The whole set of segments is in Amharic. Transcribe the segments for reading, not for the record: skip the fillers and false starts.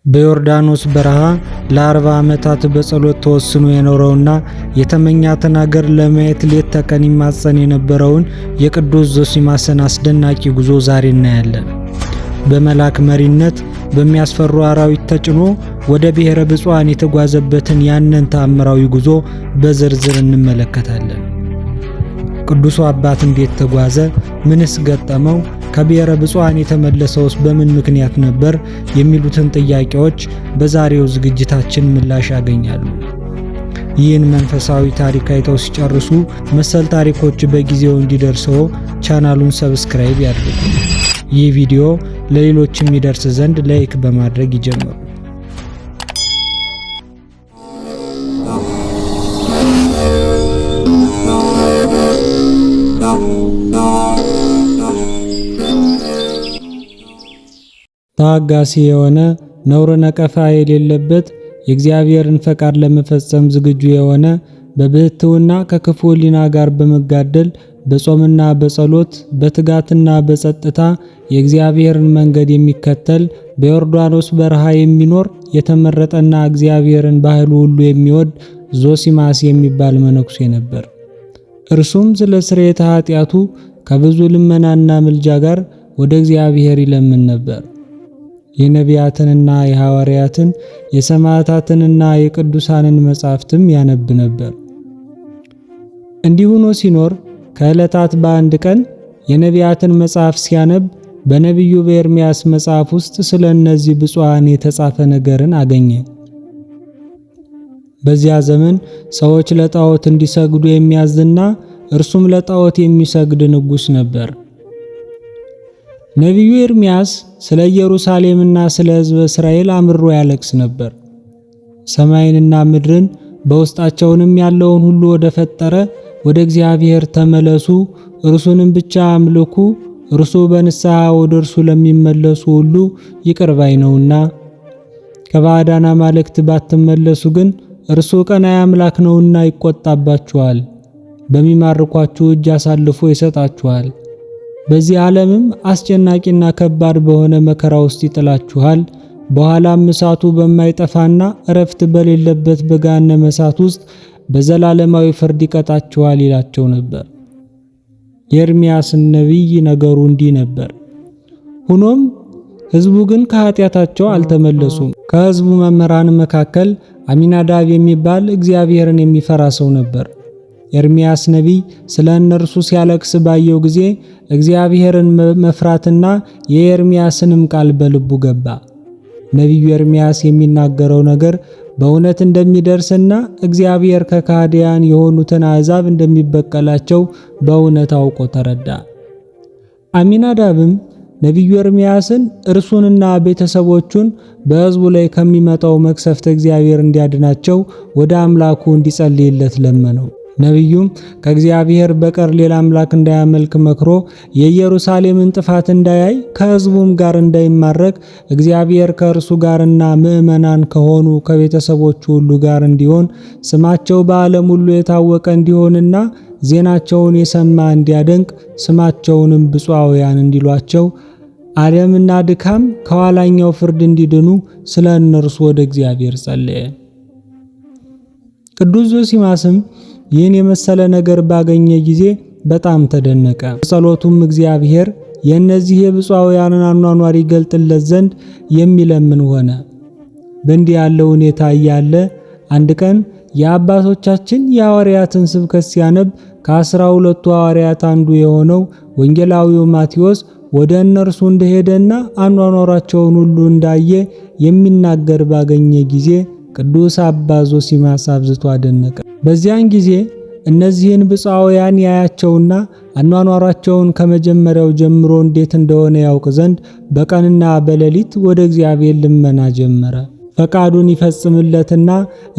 በዮርዳኖስ በረሃ ለ40 ዓመታት በጸሎት ተወስኖ የኖረውና የተመኛትን አገር ለማየት ሌት ተቀን ይማጸን የነበረውን የቅዱስ ዞሲማስን አስደናቂ ጉዞ ዛሬ እናያለን። በመልአክ መሪነት በሚያስፈሩ አራዊት ተጭኖ ወደ ብሔረ ብፁዓን የተጓዘበትን ያንን ተአምራዊ ጉዞ በዝርዝር እንመለከታለን። ቅዱሱ አባት እንዴት ተጓዘ? ምንስ ገጠመው? ከብሔረ ብፁዓን የተመለሰውስ በምን ምክንያት ነበር? የሚሉትን ጥያቄዎች በዛሬው ዝግጅታችን ምላሽ ያገኛሉ። ይህን መንፈሳዊ ታሪክ አይተው ሲጨርሱ መሰል ታሪኮች በጊዜው እንዲደርሰው ቻናሉን ሰብስክራይብ ያድርጉ። ይህ ቪዲዮ ለሌሎችም ይደርስ ዘንድ ላይክ በማድረግ ይጀምሩ። ታጋሲ የሆነ ነውር ነቀፋ የሌለበት የእግዚአብሔርን ፈቃድ ለመፈጸም ዝግጁ የሆነ በብሕትውና ከክፉ ሕሊና ጋር በመጋደል በጾምና በጸሎት በትጋትና በጸጥታ የእግዚአብሔርን መንገድ የሚከተል በዮርዳኖስ በረሃ የሚኖር የተመረጠና እግዚአብሔርን ባህሉ ሁሉ የሚወድ ዞሲማስ የሚባል መነኩሴ ነበር። እርሱም ስለ ስርየተ ኃጢአቱ ከብዙ ልመናና ምልጃ ጋር ወደ እግዚአብሔር ይለምን ነበር። የነቢያትንና የሐዋርያትን የሰማዕታትንና የቅዱሳንን መጻሕፍትም ያነብ ነበር። እንዲህ ሆኖ ሲኖር ከዕለታት በአንድ ቀን የነቢያትን መጽሐፍ ሲያነብ በነቢዩ በኤርምያስ መጽሐፍ ውስጥ ስለ እነዚህ ብፁዓን የተጻፈ ነገርን አገኘ። በዚያ ዘመን ሰዎች ለጣዖት እንዲሰግዱ የሚያዝና እርሱም ለጣዖት የሚሰግድ ንጉሥ ነበር። ነቢዩ ኤርምያስ ስለ ኢየሩሳሌምና ስለ ሕዝበ እስራኤል አምሮ ያለቅስ ነበር። ሰማይንና ምድርን በውስጣቸውንም ያለውን ሁሉ ወደ ፈጠረ ወደ እግዚአብሔር ተመለሱ፣ እርሱንም ብቻ አምልኩ፣ እርሱ በንስሐ ወደ እርሱ ለሚመለሱ ሁሉ ይቅር ባይ ነውና። ከባዕዳን አማልክት ባትመለሱ ግን እርሱ ቀናኢ አምላክ ነውና ይቆጣባችኋል፣ በሚማርኳችሁ እጅ አሳልፎ ይሰጣችኋል። በዚህ ዓለምም አስጨናቂና ከባድ በሆነ መከራ ውስጥ ይጥላችኋል። በኋላም እሳቱ በማይጠፋና እረፍት በሌለበት በገሃነመ እሳት ውስጥ በዘላለማዊ ፍርድ ይቀጣችኋል ይላቸው ነበር። የኤርምያስን ነቢይ ነገሩ እንዲህ ነበር። ሆኖም ሕዝቡ ግን ከኃጢአታቸው አልተመለሱም። ከሕዝቡ መምህራን መካከል አሚናዳብ የሚባል እግዚአብሔርን የሚፈራ ሰው ነበር። ኤርምያስ ነቢይ ስለ እነርሱ ሲያለቅስ ባየው ጊዜ እግዚአብሔርን መፍራትና የኤርምያስንም ቃል በልቡ ገባ። ነቢዩ ኤርምያስ የሚናገረው ነገር በእውነት እንደሚደርስና እግዚአብሔር ከካህዲያን የሆኑትን አሕዛብ እንደሚበቀላቸው በእውነት አውቆ ተረዳ። አሚናዳብም ነቢዩ ኤርምያስን እርሱንና ቤተሰቦቹን በሕዝቡ ላይ ከሚመጣው መቅሰፍት እግዚአብሔር እንዲያድናቸው ወደ አምላኩ እንዲጸልይለት ለመነው። ነቢዩም ከእግዚአብሔር በቀር ሌላ አምላክ እንዳያመልክ መክሮ የኢየሩሳሌምን ጥፋት እንዳያይ ከሕዝቡም ጋር እንዳይማረክ እግዚአብሔር ከእርሱ ጋርና ምዕመናን ከሆኑ ከቤተሰቦቹ ሁሉ ጋር እንዲሆን ስማቸው በዓለም ሁሉ የታወቀ እንዲሆንና ዜናቸውን የሰማ እንዲያደንቅ ስማቸውንም ብፁዓውያን እንዲሏቸው ዓለምና ድካም ከኋላኛው ፍርድ እንዲድኑ ስለ እነርሱ ወደ እግዚአብሔር ጸለየ። ቅዱስ ዞሲማስም ይህን የመሰለ ነገር ባገኘ ጊዜ በጣም ተደነቀ። በጸሎቱም እግዚአብሔር የእነዚህ የብፁዓውያንን አኗኗር ይገልጥለት ዘንድ የሚለምን ሆነ። በእንዲህ ያለ ሁኔታ እያለ አንድ ቀን የአባቶቻችን የሐዋርያትን ስብከት ሲያነብ ከ12ቱ ሐዋርያት አንዱ የሆነው ወንጌላዊው ማቴዎስ ወደ እነርሱ እንደሄደና አኗኗራቸውን ሁሉ እንዳየ የሚናገር ባገኘ ጊዜ ቅዱስ አባ ዞሲማስ አብዝቶ አደነቀ። በዚያን ጊዜ እነዚህን ብፁዓውያን ያያቸውና አኗኗራቸውን ከመጀመሪያው ጀምሮ እንዴት እንደሆነ ያውቅ ዘንድ በቀንና በሌሊት ወደ እግዚአብሔር ልመና ጀመረ። ፈቃዱን ይፈጽምለትና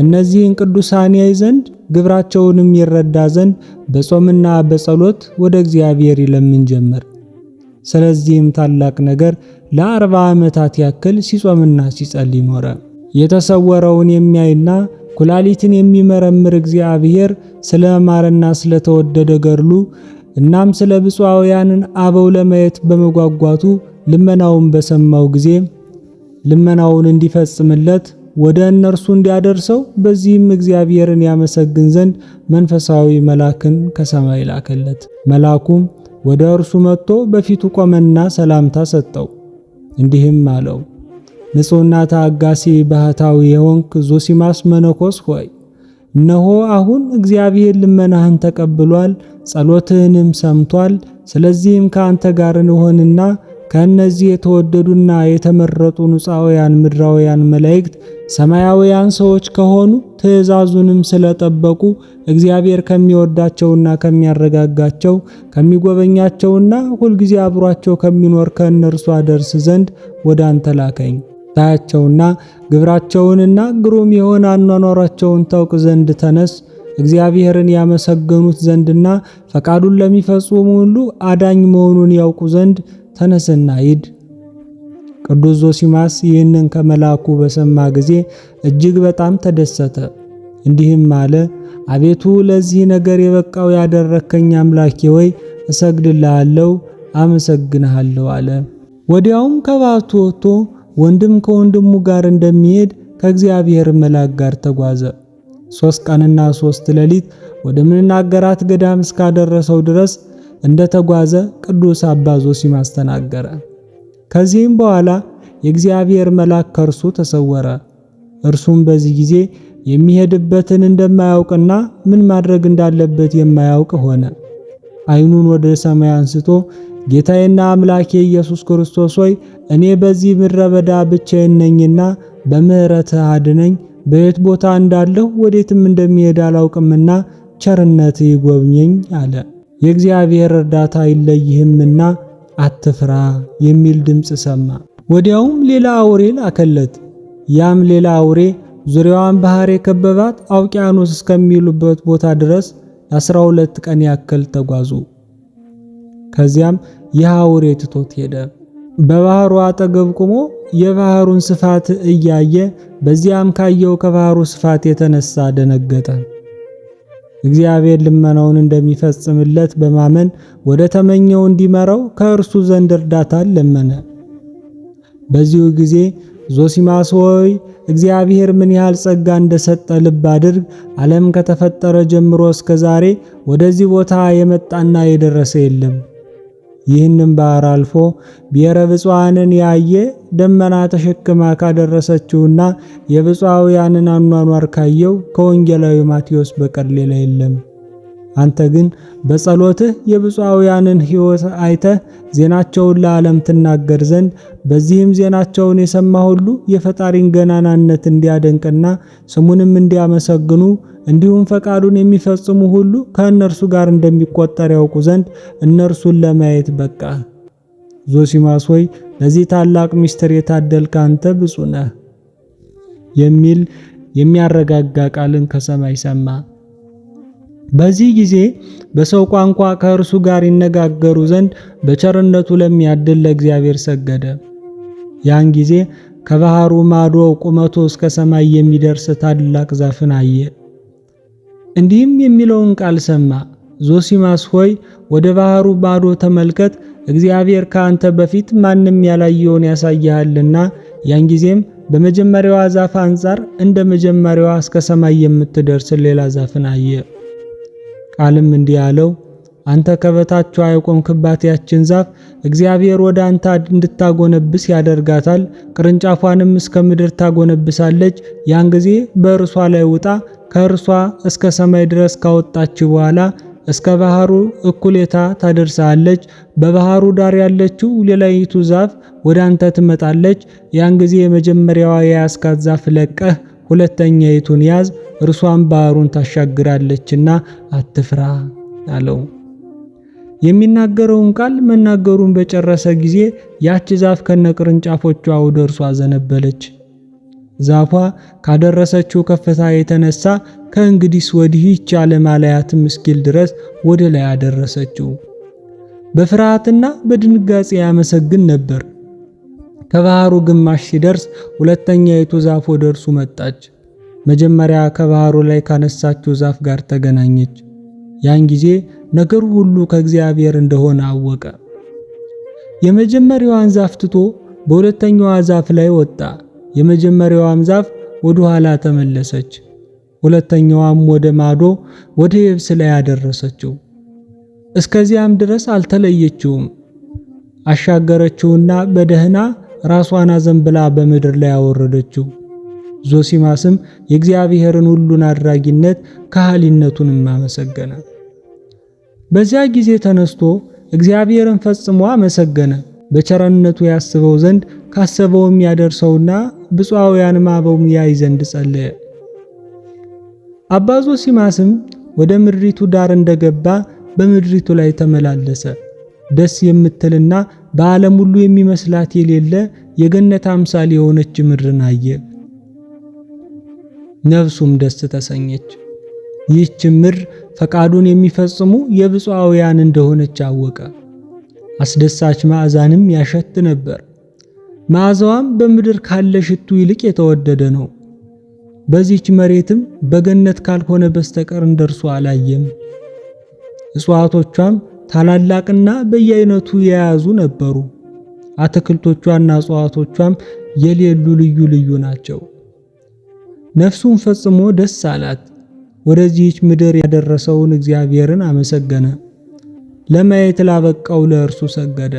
እነዚህን ቅዱሳን ያይ ዘንድ ግብራቸውንም ይረዳ ዘንድ በጾምና በጸሎት ወደ እግዚአብሔር ይለምን ጀመር። ስለዚህም ታላቅ ነገር ለ40 ዓመታት ያክል ሲጾምና ሲጸልይ ኖረ። የተሰወረውን የሚያይና ኩላሊትን የሚመረምር እግዚአብሔር ስለ ማረና ስለ ተወደደ ገድሉ እናም ስለ ብፁዓውያንን አበው ለማየት በመጓጓቱ ልመናውን በሰማው ጊዜ ልመናውን እንዲፈጽምለት ወደ እነርሱ እንዲያደርሰው በዚህም እግዚአብሔርን ያመሰግን ዘንድ መንፈሳዊ መልአክን ከሰማይ ላከለት። መልአኩም ወደ እርሱ መጥቶ በፊቱ ቆመና ሰላምታ ሰጠው። እንዲህም አለው፣ ንጹሕና ታጋሲ ባህታዊ የሆንክ ዞሲማስ መነኮስ ሆይ፣ እነሆ አሁን እግዚአብሔር ልመናህን ተቀብሏል፣ ጸሎትህንም ሰምቷል። ስለዚህም ከአንተ ጋር እንሆንና ከእነዚህ የተወደዱና የተመረጡ ንጹሐውያን ምድራውያን መላእክት ሰማያውያን ሰዎች ከሆኑ ትእዛዙንም ስለጠበቁ እግዚአብሔር ከሚወዳቸውና ከሚያረጋጋቸው ከሚጎበኛቸውና ሁልጊዜ አብሯቸው ከሚኖር ከእነርሱ አደርስ ዘንድ ወደ አንተ ላከኝ። ታያቸውና ግብራቸውንና ግሩም የሆነ አኗኗራቸውን ታውቅ ዘንድ ተነስ። እግዚአብሔርን ያመሰገኑት ዘንድና ፈቃዱን ለሚፈጽሙ ሁሉ አዳኝ መሆኑን ያውቁ ዘንድ ተነስና ሂድ። ቅዱስ ዞሲማስ ይህንን ከመልአኩ በሰማ ጊዜ እጅግ በጣም ተደሰተ። እንዲህም አለ፣ አቤቱ ለዚህ ነገር የበቃው ያደረከኝ አምላኬ ሆይ እሰግድልሃለሁ፣ አመሰግንሃለሁ አለ። ወዲያውም ከባቱ ወጥቶ ወንድም ከወንድሙ ጋር እንደሚሄድ ከእግዚአብሔር መልአክ ጋር ተጓዘ። 3 ቀንና 3 ሌሊት ወደምንናገራት ገዳም እስካደረሰው ድረስ እንደተጓዘ ቅዱስ አባ ዞሲማስ ተናገረ። ከዚህም በኋላ የእግዚአብሔር መልአክ ከእርሱ ተሰወረ። እርሱም በዚህ ጊዜ የሚሄድበትን እንደማያውቅና ምን ማድረግ እንዳለበት የማያውቅ ሆነ። ዓይኑን ወደ ሰማይ አንስቶ ጌታዬና አምላኬ ኢየሱስ ክርስቶስ ሆይ እኔ በዚህ ምድረ በዳ ብቻዬን ነኝና በምሕረትህ አድነኝ። በየት ቦታ እንዳለሁ ወዴትም እንደሚሄድ አላውቅምና ቸርነትህ ይጎብኘኝ አለ። የእግዚአብሔር እርዳታ አይለይህምና አትፍራ የሚል ድምፅ ሰማ። ወዲያውም ሌላ አውሬ ላከለት። ያም ሌላ አውሬ ዙሪያዋን ባህር የከበባት አውቅያኖስ እስከሚሉበት ቦታ ድረስ 12 ቀን ያክል ተጓዙ። ከዚያም ይህ አውሬ ትቶት ሄደ። በባህሩ አጠገብ ቆሞ የባህሩን ስፋት እያየ በዚያም ካየው ከባህሩ ስፋት የተነሳ ደነገጠ። እግዚአብሔር ልመናውን እንደሚፈጽምለት በማመን ወደ ተመኘው እንዲመራው ከእርሱ ዘንድ እርዳታን ለመነ። በዚሁ ጊዜ ዞሲማስ ሆይ እግዚአብሔር ምን ያህል ጸጋ እንደሰጠ ልብ አድርግ። ዓለም ከተፈጠረ ጀምሮ እስከ ዛሬ ወደዚህ ቦታ የመጣና የደረሰ የለም። ይህንም ባህር አልፎ ብሔረ ብፁዓንን ያየ ደመና ተሸክማ ካደረሰችውና የብፁዓውያንን አኗኗር ካየው ከወንጌላዊ ማቴዎስ በቀር ሌላ የለም። አንተ ግን በጸሎትህ የብፁዓውያንን ሕይወት አይተህ ዜናቸውን ለዓለም ትናገር ዘንድ በዚህም ዜናቸውን የሰማ ሁሉ የፈጣሪን ገናናነት እንዲያደንቅና ስሙንም እንዲያመሰግኑ እንዲሁም ፈቃዱን የሚፈጽሙ ሁሉ ከእነርሱ ጋር እንደሚቆጠር ያውቁ ዘንድ እነርሱን ለማየት በቃ። ዞሲማስ ሆይ ለዚህ ታላቅ ምስጢር የታደልክ አንተ ብፁዕ ነህ የሚል የሚያረጋጋ ቃልን ከሰማይ ሰማ። በዚህ ጊዜ በሰው ቋንቋ ከእርሱ ጋር ይነጋገሩ ዘንድ በቸርነቱ ለሚያድል ለእግዚአብሔር ሰገደ። ያን ጊዜ ከባህሩ ማዶ ቁመቱ እስከ ሰማይ የሚደርስ ታላቅ ዛፍን አየ። እንዲህም የሚለውን ቃል ሰማ፣ ዞሲማስ ሆይ ወደ ባህሩ ማዶ ተመልከት፣ እግዚአብሔር ከአንተ በፊት ማንም ያላየውን ያሳያልና። ያን ጊዜም በመጀመሪያዋ ዛፍ አንጻር እንደ መጀመሪያዋ እስከ ሰማይ የምትደርስ ሌላ ዛፍን አየ። ቃልም እንዲህ አለው፣ አንተ ከበታቿ የቆምክባት ያችን ዛፍ እግዚአብሔር ወደ አንተ እንድታጎነብስ ያደርጋታል፣ ቅርንጫፏንም እስከ ምድር ታጎነብሳለች። ያን ጊዜ በእርሷ ላይ ውጣ፣ ከእርሷ እስከ ሰማይ ድረስ ካወጣች በኋላ እስከ ባህሩ እኩሌታ ታደርሳለች። በባህሩ ዳር ያለችው ሌላይቱ ዛፍ ወደ አንተ ትመጣለች። ያን ጊዜ የመጀመሪያዋ የያዝካት ዛፍ ለቀህ ሁለተኛይቱን ያዝ፣ እርሷም ባህሩን ታሻግራለችና አትፍራ አለው። የሚናገረውን ቃል መናገሩን በጨረሰ ጊዜ ያች ዛፍ ከነቅርንጫፎቿ ወደ እርሷ ዘነበለች። ዛፏ ካደረሰችው ከፍታ የተነሳ ከእንግዲስ ወዲህ ይህች ዓለም አላያትም እስኪል ድረስ ወደ ላይ አደረሰችው። በፍርሃትና በድንጋጼ ያመሰግን ነበር። ከባህሩ ግማሽ ሲደርስ ሁለተኛይቱ ዛፍ ወደ እርሱ መጣች። መጀመሪያ ከባህሩ ላይ ካነሳችው ዛፍ ጋር ተገናኘች። ያን ጊዜ ነገሩ ሁሉ ከእግዚአብሔር እንደሆነ አወቀ። የመጀመሪያዋን ዛፍ ትቶ በሁለተኛዋ ዛፍ ላይ ወጣ። የመጀመሪያዋም ዛፍ ወደ ኋላ ተመለሰች። ሁለተኛዋም ወደ ማዶ ወደ የብስ ላይ አደረሰችው። እስከዚያም ድረስ አልተለየችውም። አሻገረችውና በደህና ራሷን አዘንብላ በምድር ላይ አወረደችው። ዞሲማስም የእግዚአብሔርን ሁሉን አድራጊነት ከሃሊነቱንም አመሰገነ። በዚያ ጊዜ ተነስቶ እግዚአብሔርን ፈጽሞ አመሰገነ። በቸርነቱ ያስበው ዘንድ ካሰበውም ያደርሰውና ብፁዓውያንም አበውም ያይ ዘንድ ጸለየ። አባ ዞሲማስም ወደ ምድሪቱ ዳር እንደገባ በምድሪቱ ላይ ተመላለሰ። ደስ የምትልና በዓለም ሁሉ የሚመስላት የሌለ የገነት አምሳል የሆነች ምድርን አየ። ነፍሱም ደስ ተሰኘች። ይህች ምድር ፈቃዱን የሚፈጽሙ የብፁዓውያን እንደሆነች አወቀ። አስደሳች ማዕዛንም ያሸት ነበር። መዓዛዋም በምድር ካለ ሽቱ ይልቅ የተወደደ ነው። በዚህች መሬትም በገነት ካልሆነ በስተቀር እንደርሱ አላየም። እጽዋቶቿም ታላላቅና በየአይነቱ የያዙ ነበሩ። አትክልቶቿና እጽዋቶቿም የሌሉ ልዩ ልዩ ናቸው። ነፍሱን ፈጽሞ ደስ አላት። ወደዚህች ምድር ያደረሰውን እግዚአብሔርን አመሰገነ። ለማየት ላበቃው ለእርሱ ሰገደ።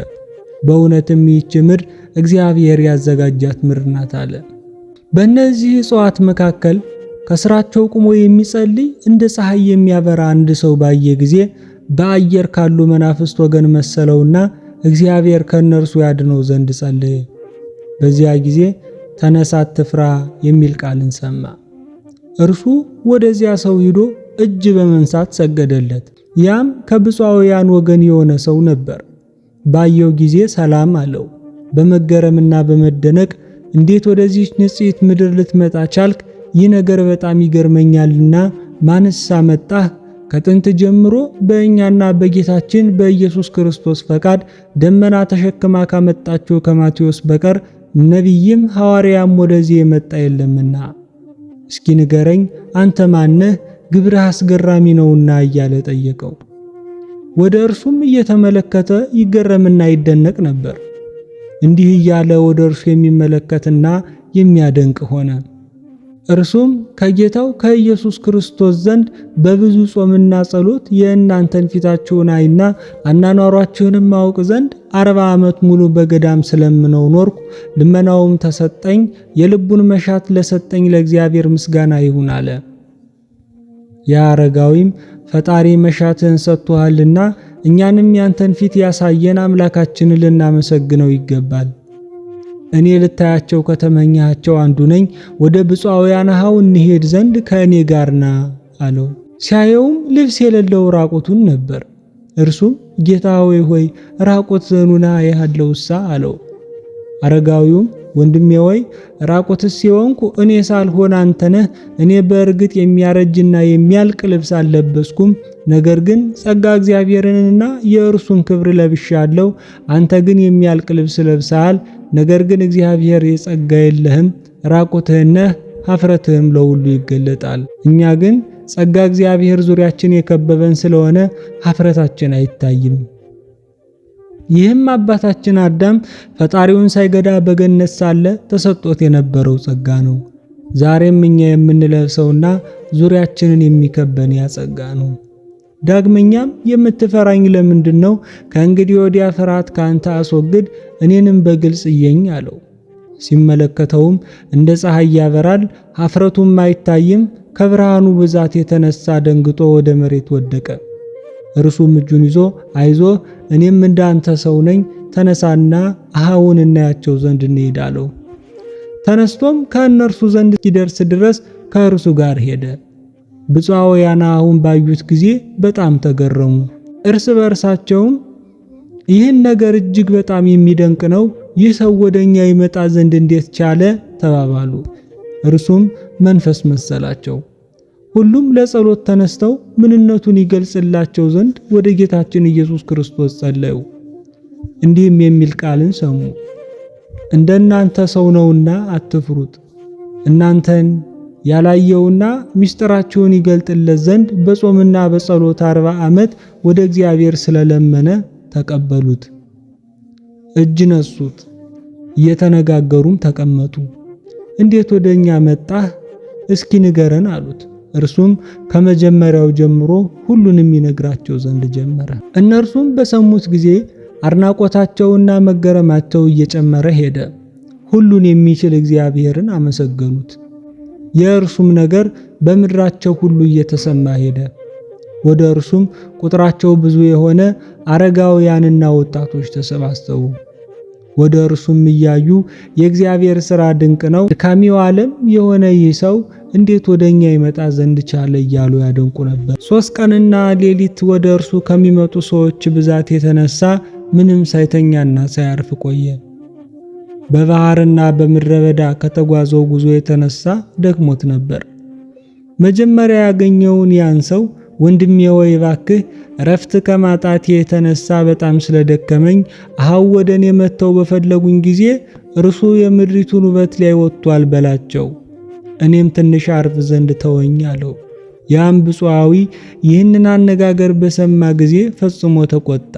በእውነትም ይህች ምድር እግዚአብሔር ያዘጋጃት ምድር ናት አለ። በእነዚህ እጽዋት መካከል ከስራቸው ቆሞ የሚጸልይ እንደ ፀሐይ የሚያበራ አንድ ሰው ባየ ጊዜ በአየር ካሉ መናፍስት ወገን መሰለውና እግዚአብሔር ከነርሱ ያድነው ዘንድ ጸለየ። በዚያ ጊዜ ተነሳ አትፍራ የሚል ቃልን ሰማ። እርሱ ወደዚያ ሰው ሂዶ እጅ በመንሳት ሰገደለት። ያም ከብፁዓውያን ወገን የሆነ ሰው ነበር። ባየው ጊዜ ሰላም አለው። በመገረምና በመደነቅ እንዴት ወደዚህ ንጽሕት ምድር ልትመጣ ቻልክ? ይህ ነገር በጣም ይገርመኛልና ማንስ አመጣህ? ከጥንት ጀምሮ በእኛና በጌታችን በኢየሱስ ክርስቶስ ፈቃድ ደመና ተሸክማ ካመጣችው ከማቴዎስ በቀር ነቢይም ሐዋርያም ወደዚህ የመጣ የለምና እስኪ ንገረኝ፣ አንተ ማነህ? ግብርህ አስገራሚ ነውና እያለ ጠየቀው። ወደ እርሱም እየተመለከተ ይገረምና ይደነቅ ነበር። እንዲህ እያለ ወደ እርሱ የሚመለከትና የሚያደንቅ ሆነ። እርሱም ከጌታው ከኢየሱስ ክርስቶስ ዘንድ በብዙ ጾምና ጸሎት የእናንተን ፊታችሁን አይና አናኗሯችሁንም ማወቅ ዘንድ 40 ዓመት ሙሉ በገዳም ስለምነው ኖርኩ። ልመናውም ተሰጠኝ። የልቡን መሻት ለሰጠኝ ለእግዚአብሔር ምስጋና ይሁን አለ። ያ አረጋዊም ፈጣሪ መሻትህን ሰጥቶሃልና እኛንም ያንተን ፊት ያሳየን አምላካችንን ልናመሰግነው ይገባል። እኔ ልታያቸው ከተመኛቸው አንዱ ነኝ። ወደ ብፁዓውያን አኀው እንሄድ ዘንድ ከእኔ ጋር ና አለው። ሲያየውም ልብስ የሌለው ራቁቱን ነበር። እርሱም ጌታ ሆይ ራቁትህን አያለሁሳ አለው። አረጋዊውም ወንድሜ ሆይ ራቁትስ የሆንኩ እኔ ሳልሆን አንተ ነህ። እኔ በእርግጥ የሚያረጅና የሚያልቅ ልብስ አልለበስኩም። ነገር ግን ጸጋ እግዚአብሔርንና የእርሱን ክብር ለብሻለሁ። አንተ ግን የሚያልቅ ልብስ ለብሰሃል። ነገር ግን እግዚአብሔር የጸጋ የለህም፣ ራቁትህን ነህ፣ ኀፍረትህም ለሁሉ ይገለጣል። እኛ ግን ጸጋ እግዚአብሔር ዙሪያችን የከበበን ስለሆነ ኀፍረታችን አይታይም። ይህም አባታችን አዳም ፈጣሪውን ሳይገዳ በገነት ሳለ ተሰጥቶት የነበረው ጸጋ ነው። ዛሬም እኛ የምንለብሰውና ዙሪያችንን የሚከበን ያ ጸጋ ነው። ዳግመኛም የምትፈራኝ ለምንድን ነው? ከእንግዲህ ወዲያ ፍርሃት ካንተ አስወግድ፣ እኔንም በግልጽ እየኝ አለው። ሲመለከተውም እንደ ፀሐይ ያበራል፣ ኀፍረቱም አይታይም። ከብርሃኑ ብዛት የተነሳ ደንግጦ ወደ መሬት ወደቀ። እርሱም እጁን ይዞ አይዞህ፣ እኔም እንዳንተ ሰው ነኝ፣ ተነሳና አኀውን እናያቸው ዘንድ እንሂድ አለው። ተነስቶም ከእነርሱ ዘንድ እስኪደርስ ድረስ ከእርሱ ጋር ሄደ። ብፁዓውያን አኀውን ባዩት ጊዜ በጣም ተገረሙ። እርስ በርሳቸውም ይህን ነገር እጅግ በጣም የሚደንቅ ነው፣ ይህ ሰው ወደኛ ይመጣ ዘንድ እንዴት ቻለ? ተባባሉ። እርሱም መንፈስ መሰላቸው። ሁሉም ለጸሎት ተነስተው ምንነቱን ይገልጽላቸው ዘንድ ወደ ጌታችን ኢየሱስ ክርስቶስ ጸለዩ። እንዲህም የሚል ቃልን ሰሙ። እንደናንተ ሰው ነውና አትፍሩት። እናንተን ያላየውና ምስጢራችሁን ይገልጥለት ዘንድ በጾምና በጸሎት 40 ዓመት ወደ እግዚአብሔር ስለለመነ ተቀበሉት። እጅ ነሱት። እየተነጋገሩም ተቀመጡ። እንዴት ወደኛ መጣህ? እስኪ ንገረን አሉት። እርሱም ከመጀመሪያው ጀምሮ ሁሉንም ይነግራቸው ዘንድ ጀመረ። እነርሱም በሰሙት ጊዜ አድናቆታቸውና መገረማቸው እየጨመረ ሄደ። ሁሉን የሚችል እግዚአብሔርን አመሰገኑት። የእርሱም ነገር በምድራቸው ሁሉ እየተሰማ ሄደ። ወደ እርሱም ቁጥራቸው ብዙ የሆነ አረጋውያንና ወጣቶች ተሰባሰቡ። ወደ እርሱም እያዩ የእግዚአብሔር ሥራ ድንቅ ነው፣ ድካሚው ዓለም የሆነ ይህ ሰው እንዴት ወደኛ ይመጣ ዘንድ ቻለ እያሉ ያደንቁ ነበር። 3 ቀንና ሌሊት ወደ እርሱ ከሚመጡ ሰዎች ብዛት የተነሳ ምንም ሳይተኛና ሳያርፍ ቆየ። በባህርና በምድረ በዳ ከተጓዘው ጉዞ የተነሳ ደክሞት ነበር። መጀመሪያ ያገኘውን ያን ሰው ወንድሜ ወይ እባክህ ረፍት ከማጣቴ የተነሳ በጣም ስለደከመኝ አሁን ወደ እኔ መጥተው በፈለጉኝ ጊዜ እርሱ የምድሪቱን ውበት ላይ ወጥቷል በላቸው፣ እኔም ትንሽ አርፍ ዘንድ ተወኝ አለው። ያም ብፁዓዊ ይህንን አነጋገር በሰማ ጊዜ ፈጽሞ ተቆጣ፣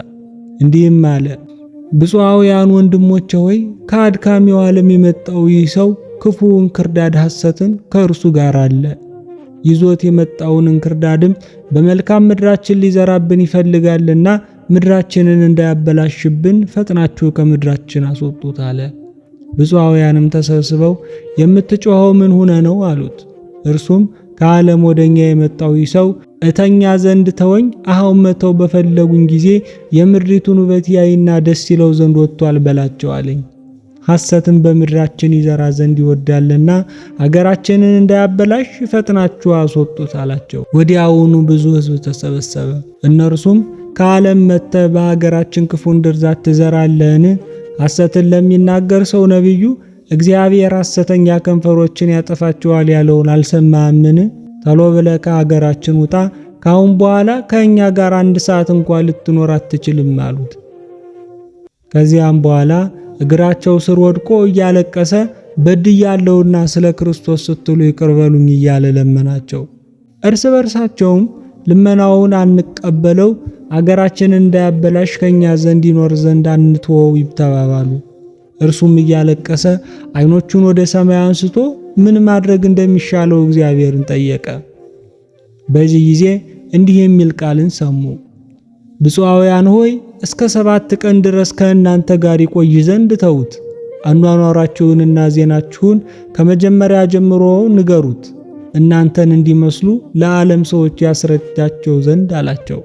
እንዲህም አለ፣ ብፁዓውያን ወንድሞቼ ሆይ ከአድካሚው ዓለም የመጣው ይህ ሰው ክፉውን እንክርዳድ ሐሰትን ከእርሱ ጋር አለ። ይዞት የመጣውን እንክርዳድም በመልካም ምድራችን ሊዘራብን ይፈልጋልና ምድራችንን እንዳያበላሽብን ፈጥናችሁ ከምድራችን አስወጡት አለ። ብፁዓውያንም ተሰብስበው የምትጮኸው ምን ሆነ ነው አሉት። እርሱም ከዓለም ወደኛ የመጣው ይህ ሰው እተኛ ዘንድ ተወኝ፣ አሁን መተው በፈለጉኝ ጊዜ የምድሪቱን ውበት ያይና ደስ ይለው ዘንድ ወጥቷል በላቸው አለኝ። ሐሰትን በምድራችን ይዘራ ዘንድ ይወዳልና አገራችንን እንዳያበላሽ ፈጥናችሁ አስወጡት አላቸው። ወዲያውኑ ብዙ ሕዝብ ተሰበሰበ። እነርሱም ከዓለም መጥተህ በሀገራችን ክፉን ድርዛት ትዘራለህን? ሐሰትን ለሚናገር ሰው ነቢዩ እግዚአብሔር ሐሰተኛ ከንፈሮችን ያጠፋቸዋል ያለውን አልሰማህምን? ቶሎ ብለህ ከሀገራችን ውጣ፣ ካሁን በኋላ ከእኛ ጋር 1 ሰዓት እንኳን ልትኖር አትችልም አሉት። ከዚያም በኋላ እግራቸው ስር ወድቆ እያለቀሰ በድያለሁና ስለ ክርስቶስ ስትሉ ይቅር በሉኝ እያለ ለመናቸው። እርስ በርሳቸውም ልመናውን አንቀበለው፣ አገራችንን እንዳያበላሽ ከኛ ዘንድ ይኖር ዘንድ አንተወው ይተባባሉ። እርሱም እያለቀሰ ዓይኖቹን ወደ ሰማይ አንስቶ ምን ማድረግ እንደሚሻለው እግዚአብሔርን ጠየቀ። በዚህ ጊዜ እንዲህ የሚል ቃልን ሰሙ። ብፁዓውያን ሆይ እስከ 7 ቀን ድረስ ከእናንተ ጋር ይቆይ ዘንድ ተዉት። አኗኗራችሁንና ዜናችሁን ከመጀመሪያ ጀምሮ ንገሩት፣ እናንተን እንዲመስሉ ለዓለም ሰዎች ያስረዳቸው ዘንድ አላቸው።